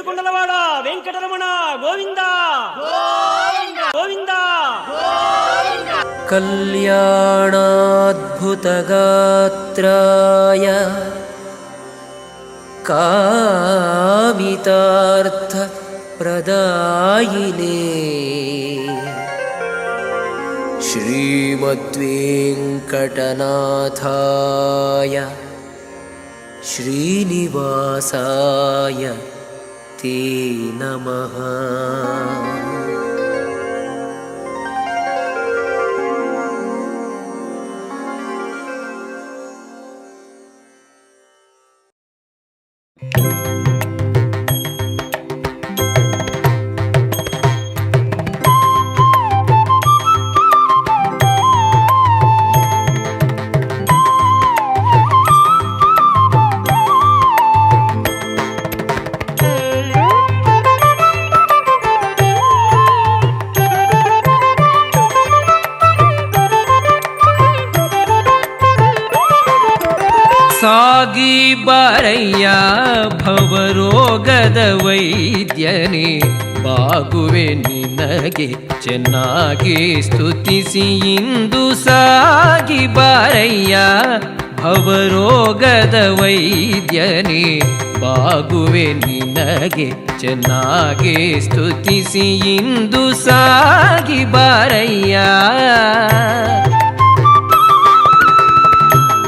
ఏడుకొండలవాడ వెంకటరమణ గోవింద గోవింద. కళ్యాణాద్భుతగాత్రాయ కామితార్థ ప్రదాయినే శ్రీమద్వేంకటనాథాయ శ్రీనివాసాయ తే నమః. ಸಾಗಿ ಬಾರಯ್ಯ ಭವರೋಗದ ವೈದ್ಯನೇ, ಬಾಗುವೆ ನಿನಗೆ ಚೆನ್ನಾಗಿ ಸ್ತುತಿಸಿ ಇಂದು. ಸಾಗಿ ಬಾರಯ್ಯ ಭವರೋಗದ ವೈದ್ಯನೇ, ಬಾಗುವೆ ನಿನಗೆ ಚೆನ್ನಾಗಿ ಸ್ತುತಿಸಿ ಇಂದು. ಸಾಗಿ ಬಾರಯ್ಯ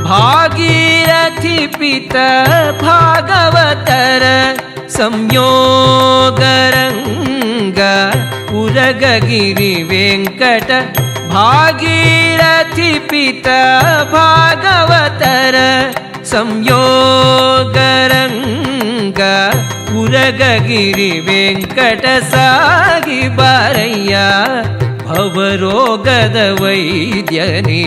ಭಾಗೀರಥಿ ಪಿತ ಭಾಗವತರ ಸಂಯೋಗರಂಗ ಉರಗಗಿರಿ ವೆಂಕಟ. ಭಾಗೀರಥಿ ಪಿತ ಭಾಗವತರ ಸಂಯೋಗರಂಗ ಉರಗಗಿರಿ ವೆಂಕಟ. ಸಾಗಿ ಬಾರಯ್ಯ ಭವರೋಗದ ವೈದ್ಯನೇ,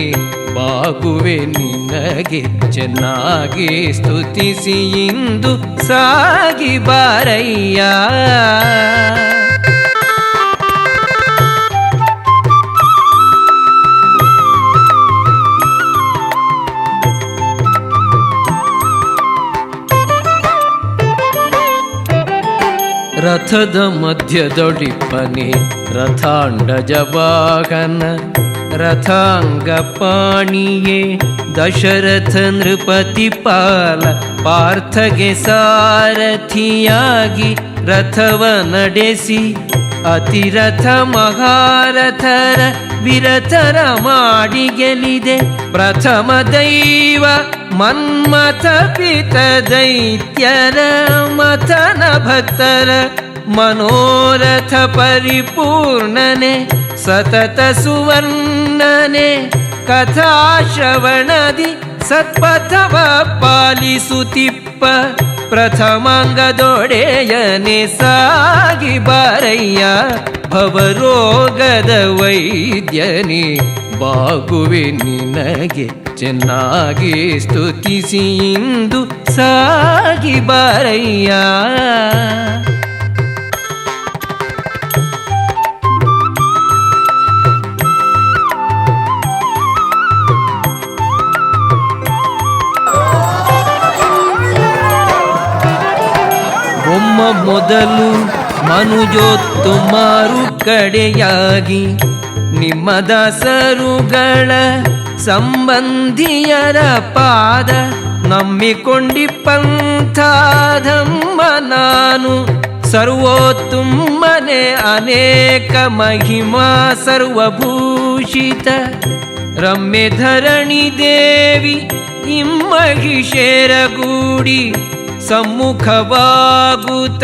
ಬಾಗುವೆ ನಿನಗೆ ಚೆನ್ನಾಗಿ ಸ್ತುತಿಸಿ ಇಂದು. ಸಾಗಿ ಬಾರಯ್ಯ ರಥದ ಮಧ್ಯದೊಡಿಪ್ಪನೆ ರಥಾಂಡಜ ವಾಹನ ರಥಾಂಗ ಪಾಣಿಯೇ ದಶರಥ ನೃಪತಿ ಪಾಲ. ಪಾರ್ಥಗೆ ಸಾರಥಿಯಾಗಿ ರಥವ ನಡೆಸಿ ಅತಿರಥ ಮಹಾರಥರ ವಿರಥರ ಮಾಡಿ ಗೆಲಿದೆ. ಪ್ರಥಮ ದೈವ ಮನ್ಮಥ ಪಿತ ದೈತ್ಯರ ಮಥನ ಭಕ್ತರ ಮನೋರಥ ಪರಿಪೂರ್ಣನೆ ಸತತ ಸುವರ್ಣನೆ. ಕಥಾಶ್ರವಣದಿ ಸತ್ಪಥವ ಪಾಲಿಸುತ್ತಿಪ್ಪ ಪ್ರಥಮಾಂಗದೊಡೆಯನೆ. ಸಾಗಿ ಬಾರಯ್ಯ ಭವರೋಗದ ವೈದ್ಯನೇ, ಬಾಗುವೆ ನಿನಗೆ ಚೆನ್ನಾಗಿ ಸ್ತುತಿಸಿ ಇಂದು. ಸಾಗಿ ಬಾರಯ್ಯ ಒಮ್ಮ ಮೊದಲು ಮನುಜೊತ್ತು ಮಾರು ಕಡೆಯಾಗಿ ನಿಮ್ಮ ದಾಸರುಗಳ ಸಂಬಂಧಿಯರ ಪಾದ ನಂಬಿಕೊಂಡಿಪ್ಪಂಥಾಧಮ್ಮ ನಾನು. ಸರ್ವೋತ್ತುಮ್ಮನೆ ಅನೇಕ ಮಹಿಮಾ ಸರ್ವಭೂಷಿತ ರಮ್ಯ ಧರಣಿ ದೇವಿ ಇಮ್ಮಹಿಷೇರಗೂಡಿ ಸಮ್ಮುಖವಾಗುತ್ತ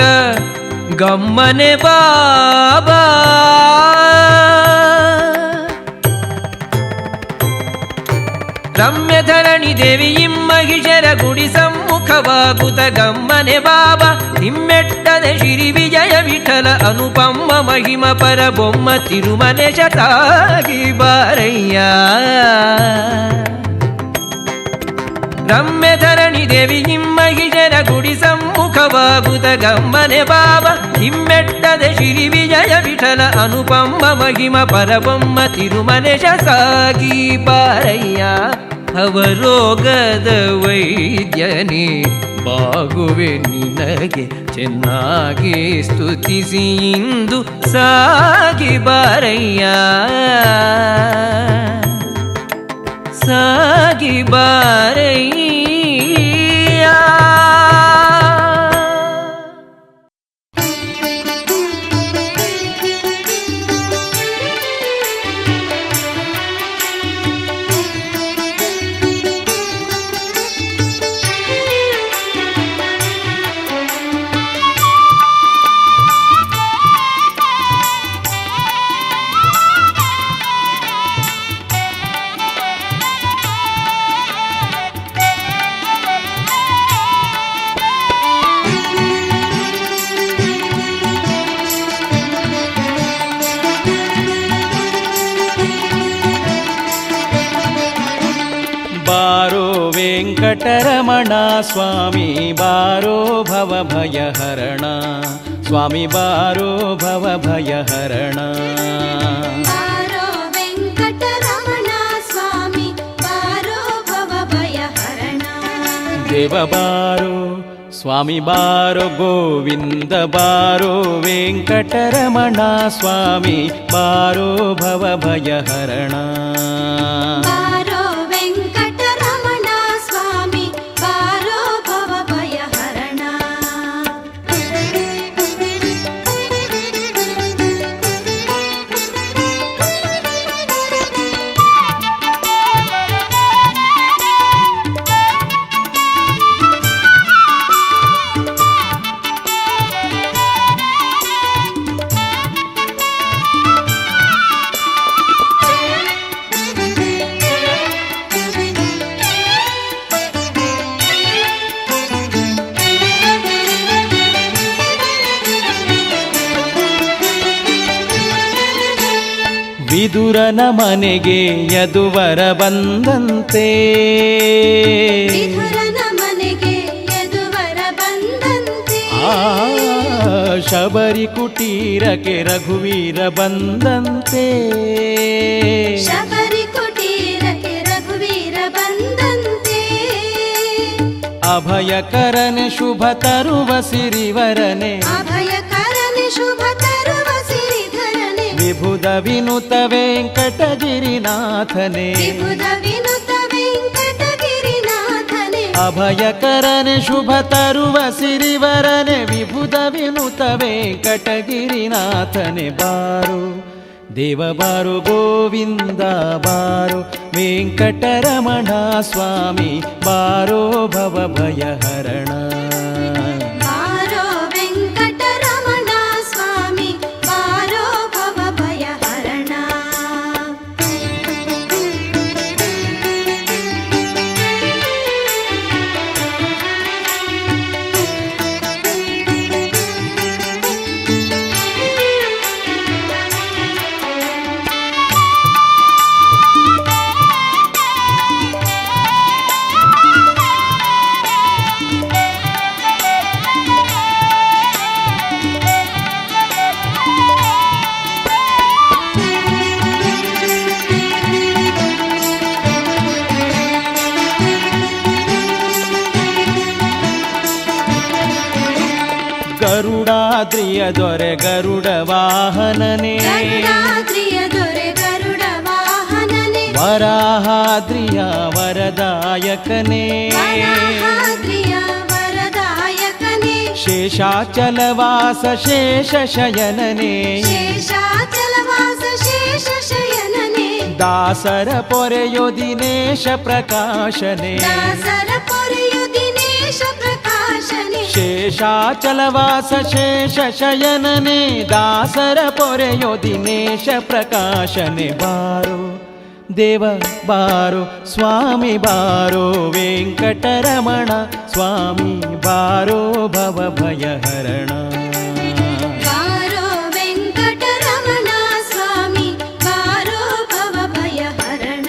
ಗಮ್ಮನೆ ಬಾಬಾ. ರಮ್ಯ ಧರಣಿ ದೇವಿ ಇಮ್ಮಹಿಷರ ಗುಡಿ ಸಮ್ಮುಖವಾಗುತ್ತ ಗಮ್ಮನೆ ಬಾಬಾ. ನಿಮ್ಮೆಟ್ಟದೆ ಶ್ರೀ ವಿಜಯ ವಿಠಲ ಅನುಪಮ್ಮ ಮಹಿಮ ಪರ ಬೊಮ್ಮ ತಿರುಮಲೇಶ. ಸಾಗಿ ಬಾರಯ್ಯ ರಮ್ಯ ಧರಣಿ ದೇವಿ ಇಮ್ಮಹಿಷರ ಗುಡಿ ಸಮ್ಮುಖವಾಗುತ್ತ ಗಮ್ಮನೆ ಬಾಬಾ. ಹಿಮ್ಮೆಟ್ಟದೆ ಶ್ರೀ ವಿಜಯ ವಿಠಲ ಅನುಪಮ್ಮ ಮಹಿಮ ಪರಬೊಮ್ಮ ತಿರುಮಲೇಶ. ಸಾಗಿ ಬಾರಯ್ಯ ಅವರೋಗದ ವೈದ್ಯನೇ ಬಾಗುವೆ ನಿನಗೆ ಚೆನ್ನಾಗಿ ಸ್ತುತಿಸಿ ಇಂದು ಸಾಗಿ ಬಾರಯ್ಯ ಸಾಗಿ ಬಾರಯ್ಯ. ಬಾರೋ ವೆಂಕಟರಮಣ ಸ್ವಾಮಿ ಬಾರೋ ಭವ ಭಯಹರಣ ಸ್ವಾಮಿ ಬಾರೋ ಭವ ಭಯಹರಣ. ಬಾರೋ ವೆಂಕಟರಮಣ ಸ್ವಾಮಿ ಬಾರೋ ಭವ ಭಯಹರಣ. ದೇವ ಬಾರೋ ಸ್ವಾಮಿ ಬಾರೋ ಗೋವಿಂದ ಬಾರೋ ವೆಂಕಟರಮಣ ಸ್ವಾಮಿ ಬಾರೋ ಭವ ಭಯಹರಣ. ಬಾರೋ ವೆಂಕಟರಮಣ ಸ್ವಾಮಿ ಬಾರೋ ಭವ ಭಯಹರಣ. ವಿದುರನ ಮನೆಗೆ ಯದುವರ ಬಂದಂತೆ ವಿದುರನ ಮನೆಗೆ ಯದುವರ ಬಂದಂತೆ. ಶಬರಿ ಕುಟೀರಕ್ಕೆ ರಘುವೀರ ಬಂದಂತೆ. ಶಬರಿ ಕುಟೀರಕ್ಕೆ ರಘುವೀರ ಬಂದಂತೆ. ಅಭಯಕರನೆ ಶುಭ ತರುವ ಸಿರಿವರನೆ ಅಭಯಕರನೆ ಶುಭ ತರುವ ಸಿರಿಧರನೆ. ವಿಭುದ ವಿನುತ ವೆಂಕಟಗಿರಿನಾಥನೆ ವಿಭುದ ವಿನುತ ವೆಂಕಟಗಿರಿನಾಥನೆ. ಅಭಯಕರನೆ ಶುಭ ತರುವ ಸಿರಿವರನೆ ವಿಭುದ ವಿನುತ ವೆಂಕಟಗಿರಿನಾಥನೆ. ಬಾರೋ ದೇವ ಬಾರೋ ಗೋವಿಂದ ಬಾರೋ ವೆಂಕಟರಮಣ ಸ್ವಾಮಿ ಬಾರೋ ಭವ ಭಯಹರಣ. ಬಾರೋ ವೆಂಕಟರಮಣ ಸ್ವಾಮಿ ಬಾರೋ ಭವ ಭಯಹರಣ. ಗರುಡಾದ್ರಿಯ ದೊರೆ ಗರುಡ ವಾಹನನೇ ಗರುಡಾದ್ರಿಯ ದೊರೆ ಗರುಡ ವಾಹನನೆ. ವರಾಹಾದ್ರಿಯ ವರದಾಯಕನೇ ವರಾಹಾದ್ರಿಯ ವರದಾಯಕನೇ. ಶೇಷಾಚಲವಾಸ ಶೇಷ ಶಯನನೇ ಶೇಷಾಚಲವಾಸ ಶೇಷ ಶಯನನೆ. ದಾಸರ ಪೊರೆಯೋ ದಿನೇಶ ಪ್ರಕಾಶನೇ ದಾಸರ ಪೊರೆಯು ದಿನೇಶ ಪ್ರಕಾಶನೆ. ಶೇಷಾಚಲವಾಸ ಶೇಷ ಶಯನನೇ ದಾಸರ ಪೊರೆಯೋ ದಿನೇಶ ಪ್ರಕಾಶನೆ. ಬಾರೋ ದೇವ ಬಾರೋ ಸ್ವಾಮಿ ಬಾರೋ ವೆಂಕಟರಮಣ ಸ್ವಾಮಿ ಬಾರೋ ಭವ ಭಯಹರಣ. ಬಾರೋ ವೆಂಕಟರಮಣ ಸ್ವಾಮಿ ಬಾರೋ ಭವ ಭಯಹರಣ.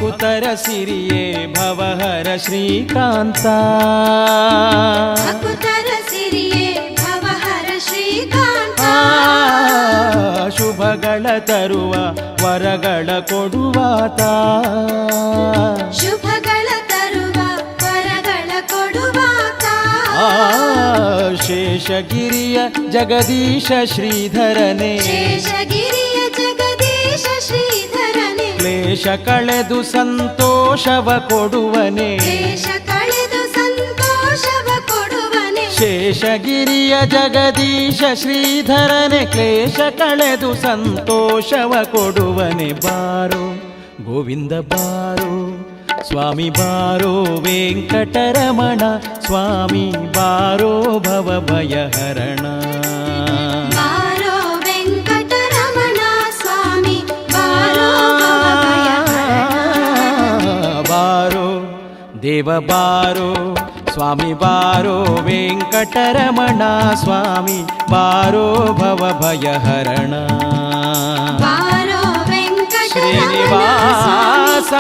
ಭಕುತರ ಸಿರಿಯೇ ಭವಹರ ಶ್ರೀಕಾಂತ ಭಕುತರ ಸಿರಿಯೇ ಭವಹರ ಶ್ರೀಕಾಂತ ಶುಭಗಳ ತರುವ ವರಗಳ ಕೊಡುವಾತ ಶುಭಗಳ ತರುವ ವರಗಳ ಕೊಡುವಾತ ಶೇಷಗಿರಿಯ ಜಗದೀಶ ಶ್ರೀಧರನೇ ಶೇಷಗಿರಿಯ ಜಗದೀಶ ಶ್ರೀಧರನೇ ಕ್ಲೇಶ ಕಳೆದು ಸಂತೋಷವ ಕೊಡುವನೆ ಕ್ಲೇಶ ಕಳೆದು ಸಂತೋಷವ ಕೊಡುವನೆ ಶೇಷಗಿರಿಯ ಜಗದೀಶ ಶ್ರೀಧರನೆ ಕ್ಲೇಶ ಕಳೆದು ಸಂತೋಷವ ಕೊಡುವನೆ ಬಾರೋ ಗೋವಿಂದ ಬಾರೋ ಸ್ವಾಮಿ ಬಾರೋ ವೆಂಕಟರಮಣ ಸ್ವಾಮಿ ಬಾರೋ ಭವ ಭಯಹರಣ ಬಾರೋ ವೆಂಕಟರಮಣ ಸ್ವಾಮಿ ಬಾರೋ ಬಾರೋ ದೇವ ಬಾರೋ ಸ್ವಾಮಿ ಬಾರೋ ವೆಂಕಟರಮಣ ಸ್ವಾಮಿ ಬಾರೋ ಭವ ಭಯಹರಣ ಬಾರೋ ವೆಂಕಟರಮಣ ಶ್ರೀನಿವಾಸ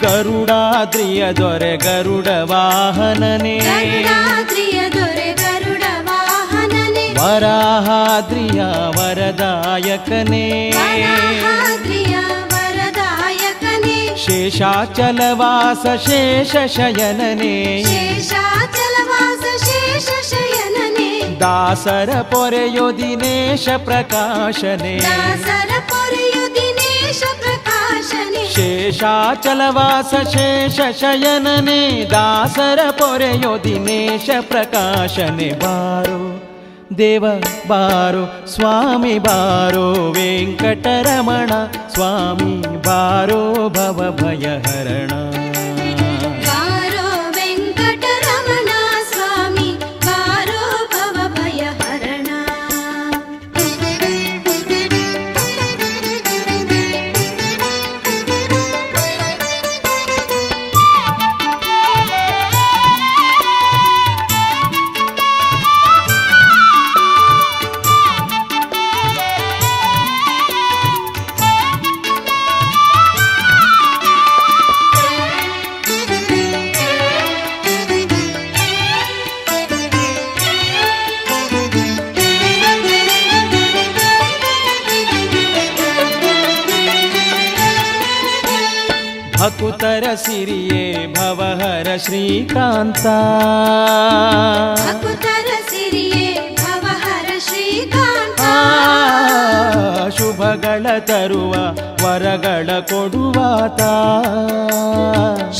ಗರುಡಾದ್ರಿಯ ದೊರೆ ಗರುಡ ವಾಹನನೇ ಗರುಡಾದ್ರಿಯ ದೊರೆ ಗರುಡ ವಾಹನನೇ ವರಾಹಾದ್ರಿಯ ವರದಾಯಕನೇ ವರಾಹಾದ್ರಿಯ ವರದಾಯಕನೇ ಶೇಷಾಚಲವಾಸ ಶೇಷ ಶಯನನೇ ಶೇಷಾಚಲವಾಸ ಶೇಷ ಶಯನನೇ ದಾಸರ ಪೊರೆಯೋ ದಿನೇಶ ಪ್ರಕಾಶನೇ ದಾಸರ ಪೊರೆಯು ದಿನೇಶ ಪ್ರಕಾಶನೇ ಶೇಷಾಚಲವಾಸ ಶೇಷ ಶಯನನೇ ದಾಸರ ಪೊರೆಯೋ ದಿನೇಶ ಪ್ರಕಾಶನೆ ಬಾರೋ ದೇವ ಬಾರೋ ಸ್ವಾಮಿ ಬಾರೋ ವೆಂಕಟರಮಣ ಸ್ವಾಮಿ ಬಾರೋ ಭವ ಭಯಹರಣ ಬಾರೋ ವೆಂಕಟರಮಣ ಸ್ವಾಮಿ ಬಾರೋ ಭವ ಭಯಹರಣ ಭಕುತರ ಸಿರಿಯೇ ಭವಹರ ಶ್ರೀಕಾಂತ ಭಕುತರ ಸಿರಿಯೇ ಭವಹರ ಶ್ರೀಕಾಂತ ಶುಭಗಳ ತರುವ ವರಗಳ ಕೊಡುವಾತ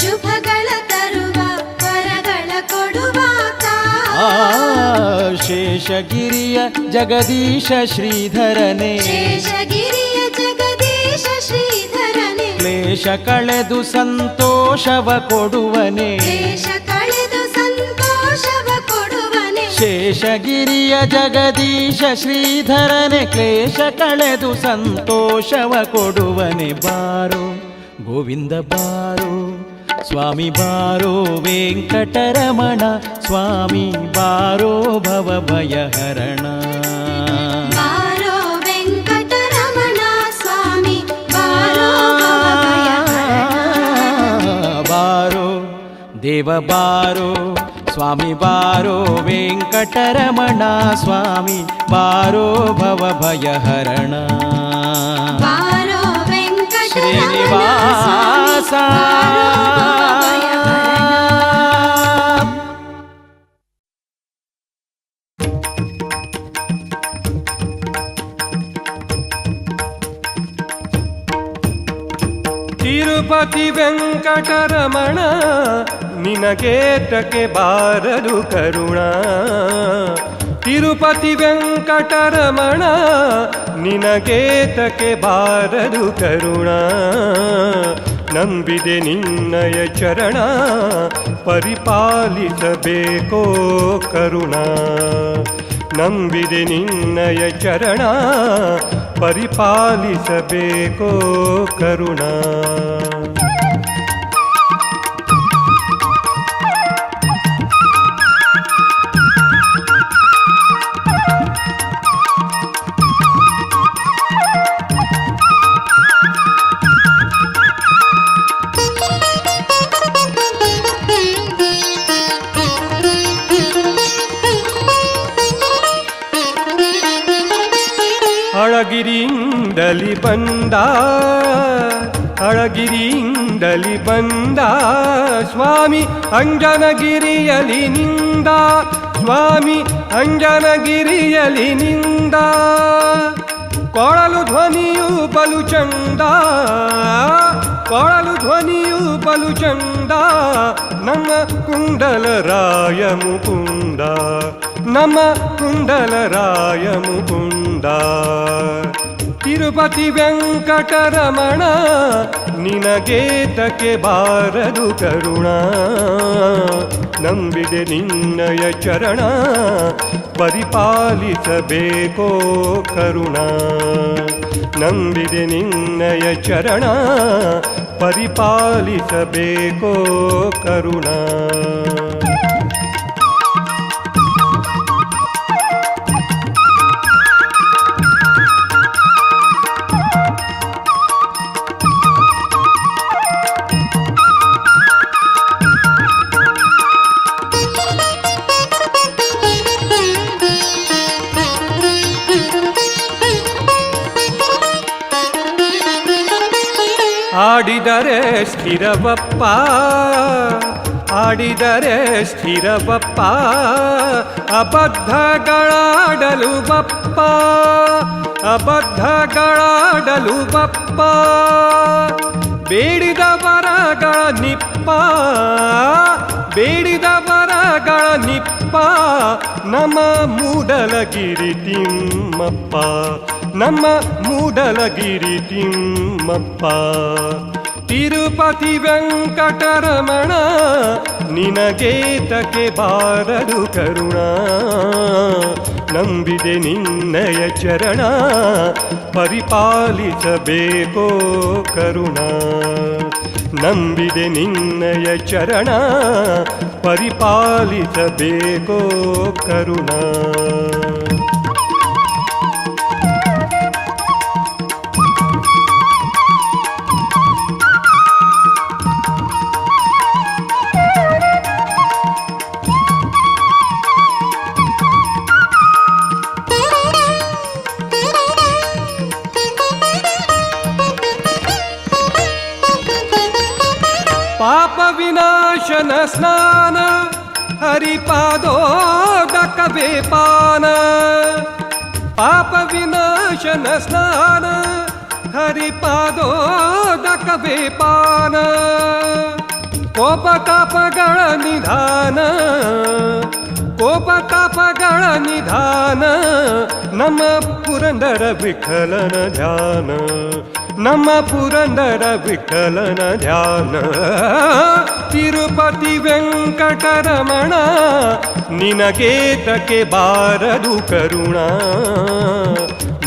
ಶುಭಗಳ ತರುವ ವರಗಳ ಕೊಡುವಾತ ಶೇಷಗಿರಿಯ ಜಗದೀಶ ಶ್ರೀಧರನೇ ಶೇಷಗಿರಿಯ ಜಗದೀಶ ಶ್ರೀಧರನೇ ಕ್ಲೇಶ ಕಳೆದು ಸಂತೋಷವ ಕೊಡುವನೆ ಕ್ಲೇಶ ಕಳೆದು ಸಂತೋಷವ ಕೊಡುವನೆ ಶೇಷಗಿರಿಯ ಜಗದೀಶ ಶ್ರೀಧರನೆ ಕ್ಲೇಶ ಕಳೆದು ಸಂತೋಷವ ಕೊಡುವನೆ ಬಾರೋ ಗೋವಿಂದ ಬಾರೋ ಸ್ವಾಮಿ ಬಾರೋ ವೆಂಕಟರಮಣ ಸ್ವಾಮಿ ಬಾರೋ ಭವ ಭಯಹರಣ ಬಾರೋ ವೆಂಕಟರಮಣ ಸ್ವಾಮಿ ಬಾರೋ ಭವ ಭಯಹರಣ ಬಾರೋ ದೇವ ಬಾರೋ ಸ್ವಾಮಿ ಬಾರೋ ವೆಂಕಟರಮಣ ಸ್ವಾಮಿ ಬಾರೋ ಭವ ಭಯಹರಣ ಬಾರೋ ವೆಂಕಟರಮಣ ಶ್ರೀನಿವಾಸ ಬಾರೋ ಭವ ಭಯಹರಣ ತಿರುಪತಿ ವೆಂಕಟರಮಣ ನಿನಗೇತಕ್ಕೆ ಬಾರದು ಕರುಣ ತಿರುಪತಿ ವೆಂಕಟರಮಣ ನಿನಗೇತಕ್ಕೆ ಬಾರದು ಕರುಣ ನಂಬಿದೆ ನಿನ್ನಯ ಚರಣ ಪರಿಪಾಲಿಸಬೇಕೋ ಕರುಣ ನಂಬಿದೆ ನಿನ್ನಯ ಚರಣ ಪರಿಪಾಲಿಸಬೇಕೋ ಕರುಣ. ಅಳಗಿರಿಂದಲಿ ಬಂದ ಅಳಗಿರಿಂದಲಿ ಬಂದ ಸ್ವಾಮಿ ಅಂಜನಗಿರಿಯಲಿ ನಿಂದ ಸ್ವಾಮಿ ಅಂಜನಗಿರಿಯಲಿ ನಿಂದ. ಕೊಳಲು ಧ್ವನಿಯು ಬಲು ಚಂದ ಕೊಳಲು ಧ್ವನಿಯು ಬಲು ಚಂದ ನಮ್ಮ ಕುಂಡಲರಾಯ ಮುಕುಂದ ನಮ್ಮ ಕುಂಡಲರಾಯ ಮುಕುಂದ. ತಿರುಪತಿ ವೆಂಕಟರಮಣ ನಿನಗೇತಕ್ಕೆ ಬಾರದು ಕರುಣ. ನಂಬಿದೆ ನಿನ್ನಯ ಚರಣ ಪರಿಪಾಲಿಸಬೇಕೋ ಕರುಣ. ನಂಬಿದೆ ನಿನ್ನಯ ಚರಣ ಪರಿಪಾಲಿಸಬೇಕೋ ಕರುಣ. ಆಡಿದರೆ ಸ್ಥಿರವಪ್ಪ ಆಡಿದರೆ ಸ್ಥಿರವಪ್ಪ ಅಬದ್ಧಗಳಾಡಲು ಬಪ್ಪ ಅಬದ್ಧಗಳಾಡಲು ಬಪ್ಪ. ಬೇಡಿದ ವರಗಳ ನಿಪ್ಪ ಬೇಡಿದ ವರಗಳ ನಿಪ್ಪ ನಮ್ಮ ಮೂಡಲಗಿರಿ ತಿಮ್ಮಪ್ಪ ನಮ್ಮ ಮೂಡಲಗಿರಿ ತಿಮ್ಮಪ್ಪ. ತಿರುಪತಿ ವೆಂಕಟರಮಣ ನಿನಗೇತಕ್ಕೆ ಬಾರದು ಕರುಣ. ನಂಬಿದೆ ನಿನ್ನಯ ಚರಣ ಪರಿಪಾಲಿಸಬೇಕೋ ಕರುಣ. ನಂಬಿದೆ ನಿನ್ನಯ ಚರಣ ಪರಿಪಾಲಿಸಬೇಕೋ ಕರುಣ. ಪಾಪ ವಿನಾಶನ ಸ್ನಾನ ಹರಿಪಾದೋದಕವೇ ಪಾನ. ಪಾಪ ವಿನಾಶನ ಸ್ನಾನ ಹರಿಪಾದೋದಕವೇ ಪಾನ. ಕೋಪತಾಪಗಳ ನಿಧಾನ ಕೋಪತಾಪಗಳ ನಿಧಾನ ನಮ್ಮ ಪುರಂದರ ವಿಠಲನ ಧ್ಯಾನ ನಮ್ಮ ಪುರಂದರ ವಿಠಲನ ಧ್ಯಾನ. ತಿರುಪತಿ ವೆಂಕಟರಮಣ ನಿನಗೇತಕ್ಕೆ ಬಾರದು ಕರುಣ.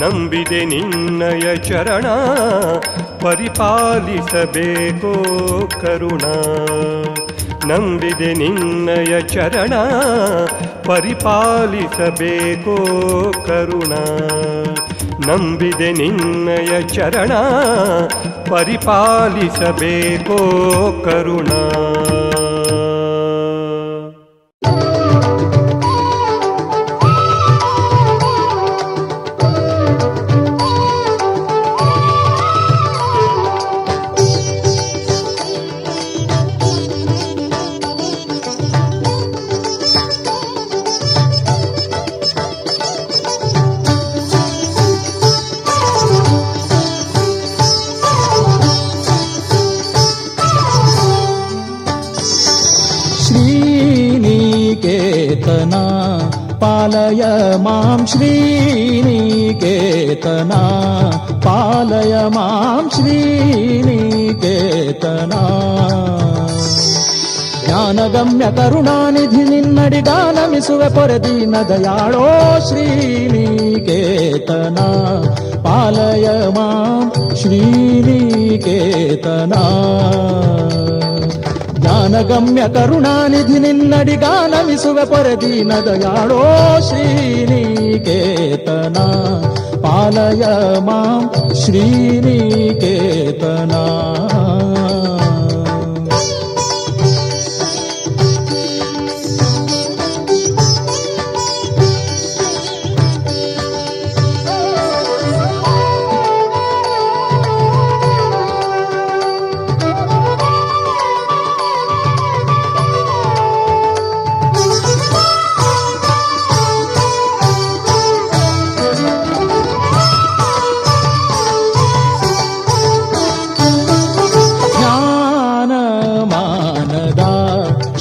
ನಂಬಿದೆ ನಿನ್ನಯ ಚರಣ ಪರಿಪಾಲಿಸಬೇಕೋ ಕರುಣ. ನಂಬಿದೆ ನಿನ್ನಯ ಚರಣ ಪರಿಪಾಲಿಸಬೇಕೋ ಕರುಣ. ನಂಬಿದೆ ನಿನ್ನಯ ಚರಣ ಪರಿಪಾಲಿಸಬೇಕೋ ಕರುಣ. श्रीनिकेतना पालय मां श्रीनिकेतना पालय मां श्रीनिकेतना. ಜ್ಞಾನಗಮ್ಯ ಕರುಣಾನಿಧಿ ನಿನ್ನಡಿಗಾನಮಿಸುವೆ ಪೊರೆದೀನ ದಯಾಳೋ ಶ್ರೀನಿಕೇತನ ಪಾಲಯ ಮಾಂ ಶ್ರೀನಿಕೇತನ ಜ್ಞಾನಗಮ್ಯ ಕರುಣಾನಿಧಿ ನಿನ್ನಡಿಗಾನಮಿಸುವೆ ಪೊರೆದೀನ ದಯಾಳೋ ಶ್ರೀನಿಕೇತನ ಪಾಲಯ ಮಾಂ ಶ್ರೀನಿಕೇತನ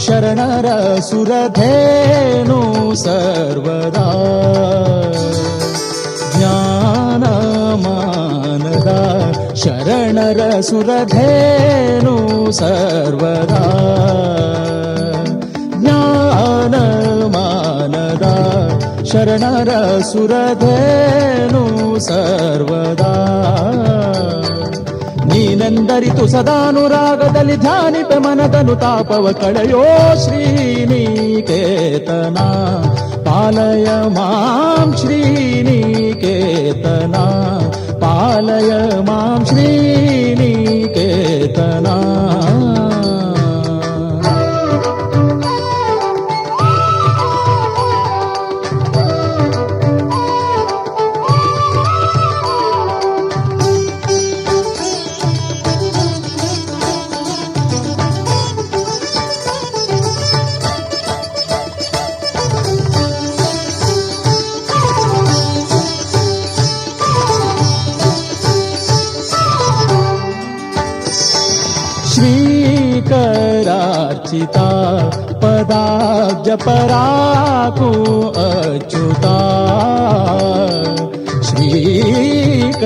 ಶರಣರ ಸುರಧೇನು ಸರ್ವದಾ ಜ್ಞಾನ ಮಾನದ ಶರಣರ ಸುರಧೇನು ಸರ್ವದಾ ಜ್ಞಾನ ಮಾನದ ಶರಣರ ಸುರಧೇನು ಸರ್ವದಾ ನೀನೆಂದರಿತು ಸದಾನುರಾಗದಲ್ಲಿ ಧ್ಯಾನಿಪೆ ಮನದನು ತಾಪವ ಕಳೆಯೋ ಶ್ರೀನಿಕೇತನ ಪಾಲಯ ಮಾಂ ಶ್ರೀನಿಕೇತನ ಪಾಲಯ ಮಾಂ ಶ್ರೀನಿಕೇತನ श्रीकरार्चिता पदाब्ज पराकु अच्युता श्रीकरार्चिता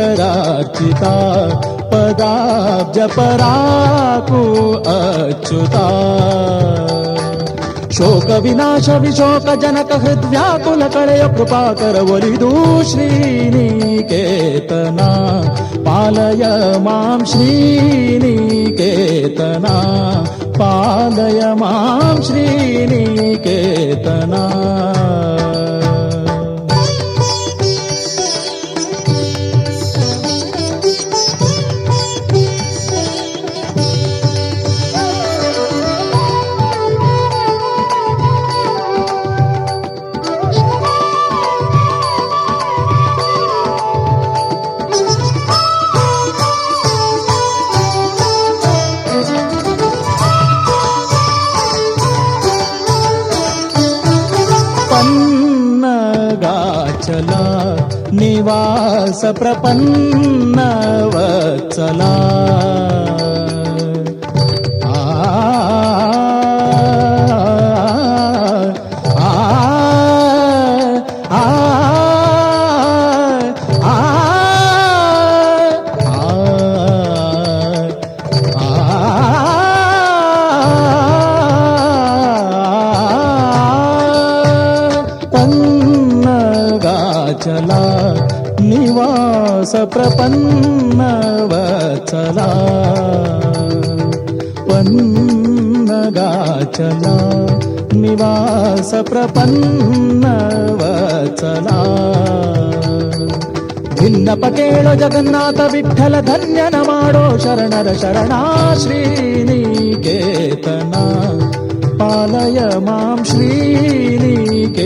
पदाब्ज पराकु अच्युता ಶೋಕ ವಿನಾಶ ವಿಶೋಕ ಜನಕ ಹೃದ್ವ್ಯಾಕುಲ ಕಳೆಯ ಕೃಪಾಕರ ಒಲಿದು ಶ್ರೀನಿಕೇತನ ಪಾಲಯ ಮಾಂ ಶ್ರೀನಿಕೇತನ ಪಾಲಯ ಮಾಂ ಶ್ರೀನಿಕೇತನ पन्नगाचला निवास प्रपन्न वत्सला चला निवास प्रपन्न वत्सला पन्नगाचला निवास प्रपन्न वत्सला ಭಿನ್ನಪ ಕೇಳೋ ಜಗನ್ನಾಥ ವಿಠಲ ಧನ್ಯನ ಮಾಡೋ ಶರಣರ ಶರಣ ಶ್ರೀನಿಕೇತನ ಪಾಲಯ ಮಾಂ ಶ್ರೀನಿಕೇತನ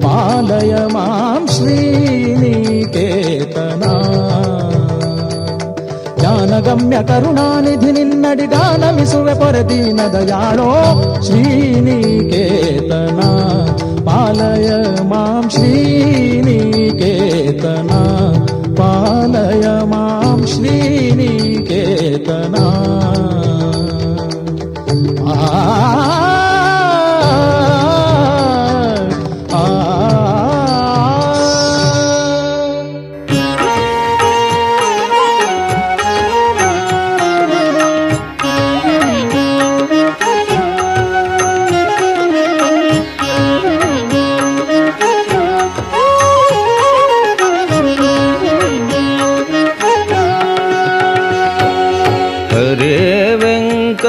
ಪಾಲಯ ಮಾಂ ಶ್ರೀನಿಕೇತನ ಜ್ಞಾನಗಮ್ಯ ಕರುಣಾನಿಧಿ ನಿನ್ನಡಿಗಾನಮಿಸುವೆ ಪೊರೆದೀನ ದಯಾಳೋ ಶ್ರೀನಿಕೇತನ ಪಾಲಯ ಮಾಂ ಶ್ರೀನಿಕೇತನ ಪಾಲಯ ಮಾಂ ಶ್ರೀನಿಕೇತನ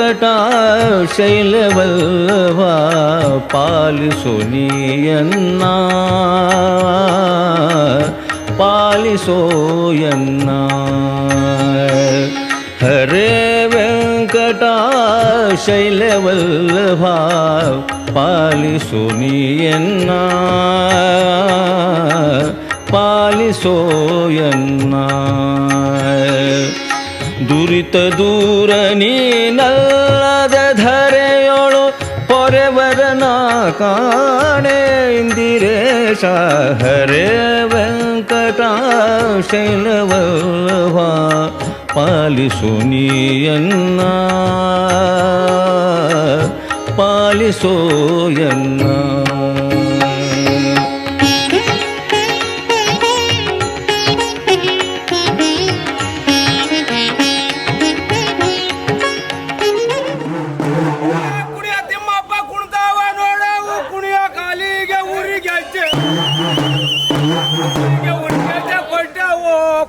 ವೆಂಕಟಾಶೈಲವಲ್ಲಭ ಪಾಲಿಸು ನೀಯನ್ನ ಪಾಲಿಸೋಯನ್ನ ಹರೇ ವೆಂಕಟಾಶೈಲವಲ್ಲಭ ಪಾಲಿಸು ನೀಯನ್ನ ಪಾಲಿಸೋಯನ್ನ ದುರಿತ ದೂರ ನೀನಲ್ಲದ ಧರೆಯೊಳು ಪೊರೆವರನ ಕಾಣೆ ಇಂದಿರೇಶ ಹರೇ ವೆಂಕಟಾಶೈಲವಲ್ಲಭ ಪಾಲಿಸು ನೀಯನ್ನ ಪಾಲಿಸೋಯನ್ನ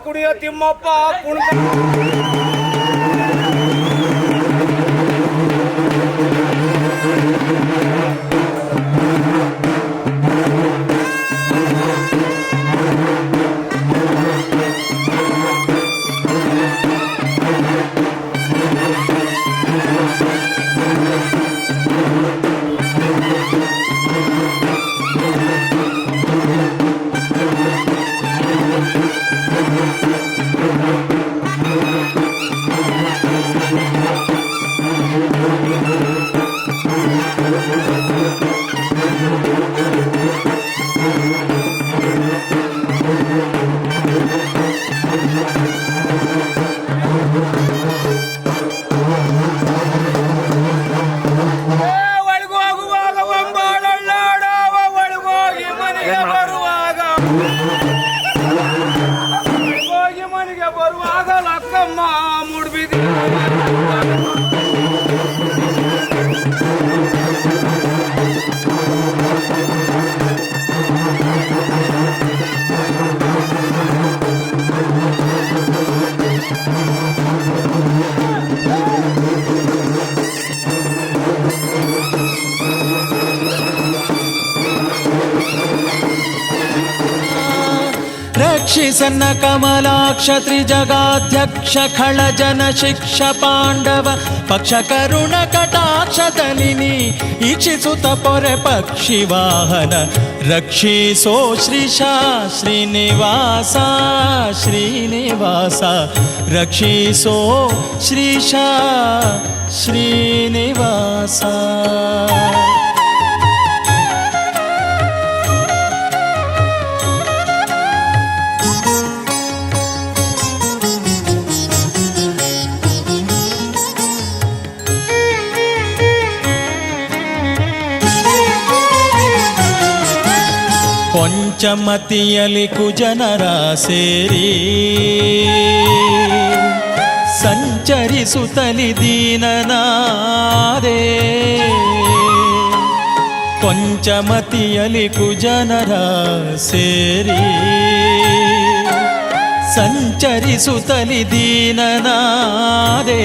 ಕುಣಿಯ ತಿಮ್ಮಪ್ಪ ಕುಣಿತ ರಕ್ಷಿಸನ್ನ ಕಮಲಾಕ್ಷ ತ್ರಿಜಗಾಧ್ಯಕ್ಷ ಖಳ ಜನ ಶಿಕ್ಷ ಪಾಂಡವ ಪಕ್ಷ ಕರುಣ ಕಟಾಕ್ಷದಲಿನಿ ಈಕ್ಷಿಸುತ್ತ ಪೊರೆ ಪಕ್ಷಿ ವಾಹನ ರಕ್ಷಿಸೋ ಶ್ರೀಶ ಶ್ರೀನಿವಾಸ ಶ್ರೀನಿವಾಸ ರಕ್ಷಿಸೋ ಶ್ರೀಶ ಶ್ರೀನಿವಾಸ ಪಂಚಮತಿಯಲಿ ಕುಜನರ ಸೇರಿ ಸಂಚರಿಸುತ್ತಲಿ ದೀನನಾದೆ ಪಂಚಮತಿಯಲಿ ಕುಜನರ ಸೇರಿ ಸಂಚರಿಸುತ್ತಲಿ ದೀನನಾದೆ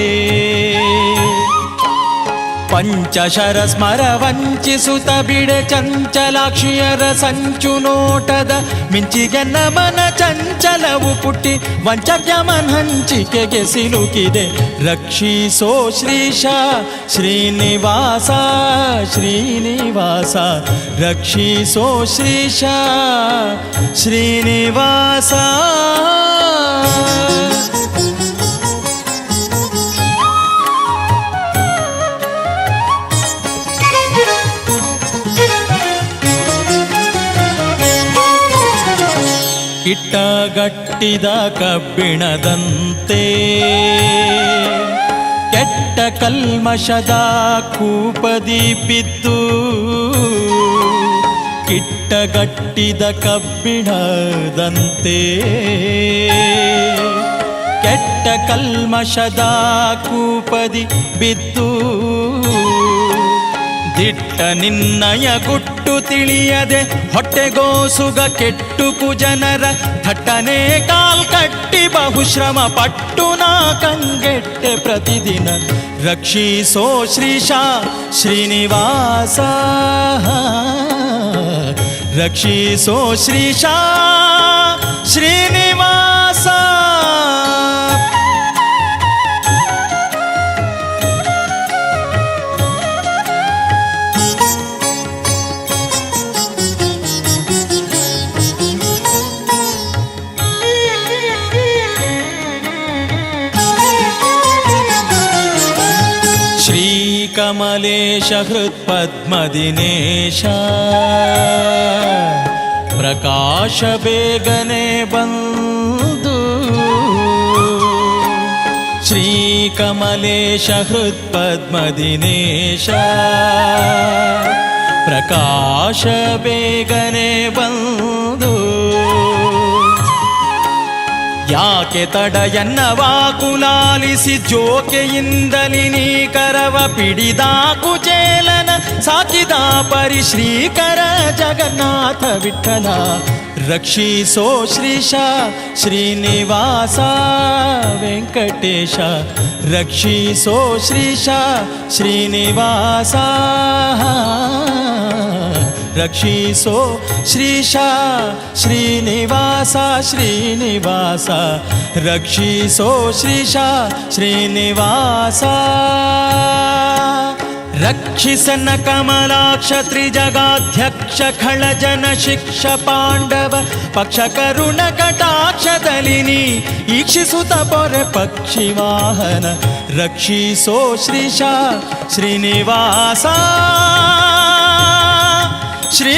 ಪಂಚಶರ ಸ್ಮರ ವಂಚಿಸುತ್ತ ಬಿಡೆ ಚಂಚಲಾಕ್ಷಿಯರ ಸಂಚು ನೋಟದ ಮಿಂಚಿಗೆನ್ನ ಮನ ಚಂಚಲವು ಪುಟ್ಟಿ ವಂಚವ್ಯಮನ್ ಹಂಚಿಕೆಗೆ ಸಿಲುಕಿದೆ ರಕ್ಷಿಸೋ ಶ್ರೀಶ ಶ್ರೀನಿವಾಸ ಶ್ರೀನಿವಾಸ ರಕ್ಷಿಸೋ ಶ್ರೀಶ ಶ್ರೀನಿವಾಸ ಇಟ್ಟಗಟ್ಟಿದ ಕಬ್ಬಿಣದಂತೆ ಕೆಟ್ಟ ಕಲ್ಮಶದ ಕೂಪದಿ ಬಿದ್ದು ಕಿಟ್ಟಗಟ್ಟಿದ ಕಬ್ಬಿಣದಂತೆ ಕೆಟ್ಟ ಕಲ್ಮಶದ ಕೂಪದಿ ಬಿದ್ದು ದಿಟ್ಟ ನಿನ್ನಯ ಗುಟ್ಟು ತಿಳಿಯದೆ ಹೊಟ್ಟೆಗೋಸುಗ ಕೆಟ್ಟು ಕುಜನರ ಥಟ್ಟನೆ ಕಾಲ್ ಕಟ್ಟಿ ಬಹುಶ್ರಮ ಪಟ್ಟು ನಾ ಕಂಗೆಟ್ಟೆ ಪ್ರತಿದಿನ ರಕ್ಷಿಸೋ ಶ್ರೀಶ ಶ್ರೀನಿವಾಸ ರಕ್ಷಿಸೋ ಶ್ರೀಶ ಶ್ರೀನಿವಾಸ ಶ್ರೀಕಮಲೇಶ ಹೃತ್ಪದ್ಮದಿನೇಶ ಪ್ರಕಾಶ ಬೇಗನೆ ಬಂದು ಶ್ರೀಕಮಲೇಶ ಹೃತ್ಪದ್ಮದಿನೇಶ ಪ್ರಕಾಶ ಬೇಗನೆ ಬಂದು ಯಾಕೆ ತಡ ಎನ್ನವಾಕುಲಾಲಿಸಿ ಜೋಕೆಯಿಂದಲಿ ನೀ ಕರವ ಪಿಡಿದ ಕುಚೇಲನ ಸಾಕಿದ ಪರಿಶ್ರೀಕರ ಜಗನ್ನಾಥ ವಿಠಲ ರಕ್ಷಿಸೋ ಶ್ರೀಶ ಶ್ರೀನಿವಾಸ ವೆಂಕಟೇಶ ರಕ್ಷಿಸೋ ಶ್ರೀಶ ಶ್ರೀನಿವಾಸ ರಕ್ಷಿಸೋ ಶ್ರೀಶ ಶ್ರೀನಿವಾಸ ಶ್ರೀನಿವಾಸ ರಕ್ಷಿಸೋ ಶ್ರೀಶ ಶ್ರೀನಿವಾಸ ರಕ್ಷಿಸನ ಕಮಲಾಕ್ಷ ತ್ರಿಜಗಾಧ್ಯಕ್ಷ ಖಳಜನ ಶಿಕ್ಷ ಪಾಂಡವ ಪಕ್ಷ ಕರುಣ ಕಟಾಕ್ಷದಲಿನಿ ಈಕ್ಷಿಸುತ್ತ ಪೊರೆ ಪಕ್ಷಿ ವಾಹನ ರಕ್ಷಿಸೋ ಶ್ರೀಶ ಶ್ರೀನಿವಾಸ ಶ್ರೀ